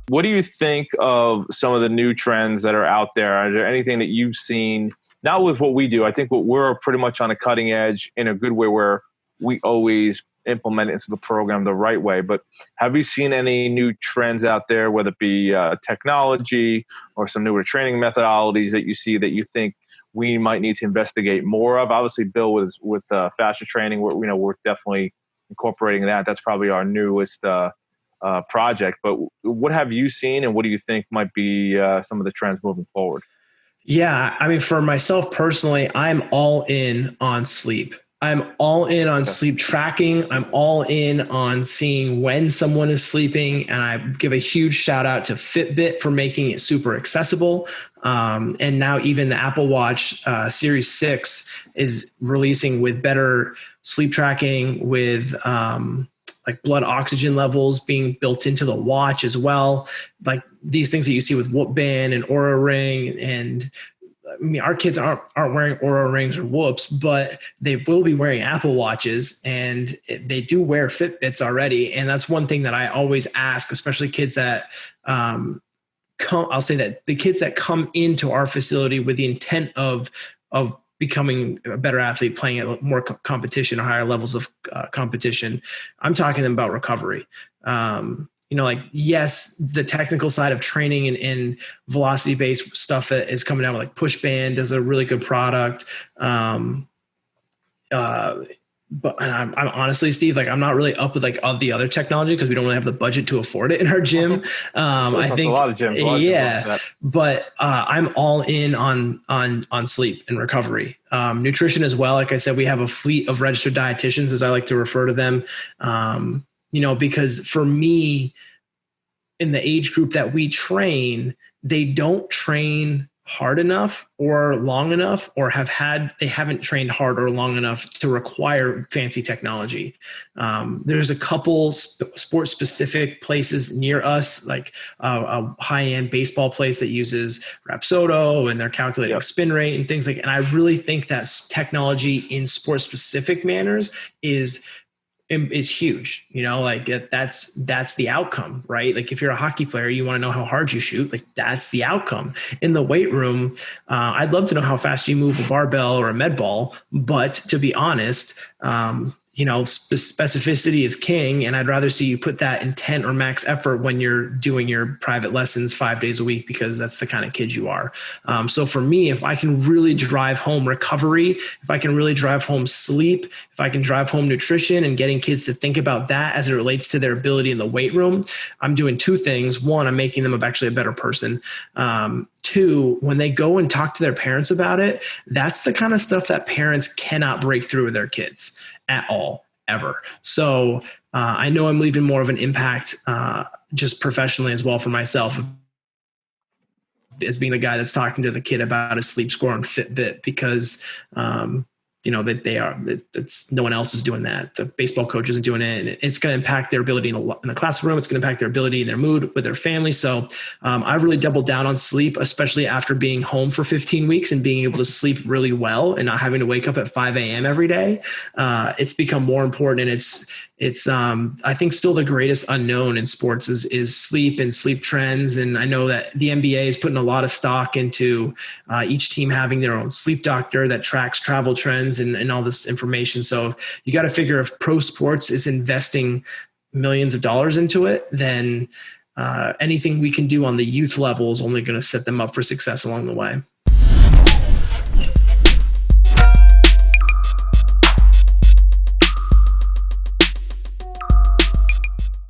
What do you think of some of the new trends that are out there? Is there anything that you've seen, not with what we do? I think we're pretty much on a cutting edge in a good way where we always implement it into the program the right way. But have you seen any new trends out there, whether it be technology or some newer training methodologies that you see that you think we might need to investigate more of? Obviously, Bill was with faster training. We're definitely incorporating that. That's probably our newest project. But what have you seen, and what do you think might be some of the trends moving forward? Yeah, I mean, for myself personally, I'm all in on sleep. I'm all in on sleep tracking. I'm all in on seeing when someone is sleeping. And I give a huge shout out to Fitbit for making it super accessible. And now even the Apple Watch Series 6 is releasing with better sleep tracking, with like blood oxygen levels being built into the watch as well. Like these things that you see with Whoop Band and Oura Ring. And I mean, our kids aren't wearing Oura Rings or Whoops, but they will be wearing Apple Watches, and they do wear Fitbits already. And that's one thing that I always ask, especially kids that I'll say that the kids that come into our facility with the intent of becoming a better athlete, playing at more competition or higher levels of competition, I'm talking to them about recovery. Like, yes, the technical side of training and velocity-based stuff that is coming out with like Push Band does a really good product. But I'm honestly, Steve, like I'm not really up with like all the other technology because we don't really have the budget to afford it in our gym. I think a lot of gyms. Yeah, but I'm all in on sleep and recovery, nutrition as well. Like I said, we have a fleet of registered dietitians, as I like to refer to them. Because for me, in the age group that we train, they don't train hard enough or long enough, or they haven't trained hard or long enough to require fancy technology. There's a couple sport specific places near us, like a high-end baseball place that uses Rapsodo and they're calculating spin rate and things like, and I really think that technology in sport specific manners is huge, like that's the outcome, right? Like if you're a hockey player, you want to know how hard you shoot, like that's the outcome. In the weight room, I'd love to know how fast you move a barbell or a med ball, but to be honest, specificity is king. And I'd rather see you put that intent or max effort when you're doing your private lessons 5 days a week, because that's the kind of kid you are. So for me, if I can really drive home recovery, if I can really drive home sleep, if I can drive home nutrition and getting kids to think about that as it relates to their ability in the weight room, I'm doing two things. One, I'm making them actually a better person. Two, when they go and talk to their parents about it, that's the kind of stuff that parents cannot break through with their kids at all, ever. So I know I'm leaving more of an impact just professionally as well for myself, as being the guy that's talking to the kid about his sleep score on Fitbit, because that's no one else is doing that. The baseball coach isn't doing it, and it's going to impact their ability in the classroom. It's going to impact their ability in their mood with their family. So I've really doubled down on sleep, especially after being home for 15 weeks and being able to sleep really well and not having to wake up at 5 a.m. every day. It's become more important, and it's I think still the greatest unknown in sports is sleep and sleep trends. And I know that the NBA is putting a lot of stock into each team having their own sleep doctor that tracks travel trends and all this information. So you got to figure, if pro sports is investing millions of dollars into it, then anything we can do on the youth level is only going to set them up for success along the way.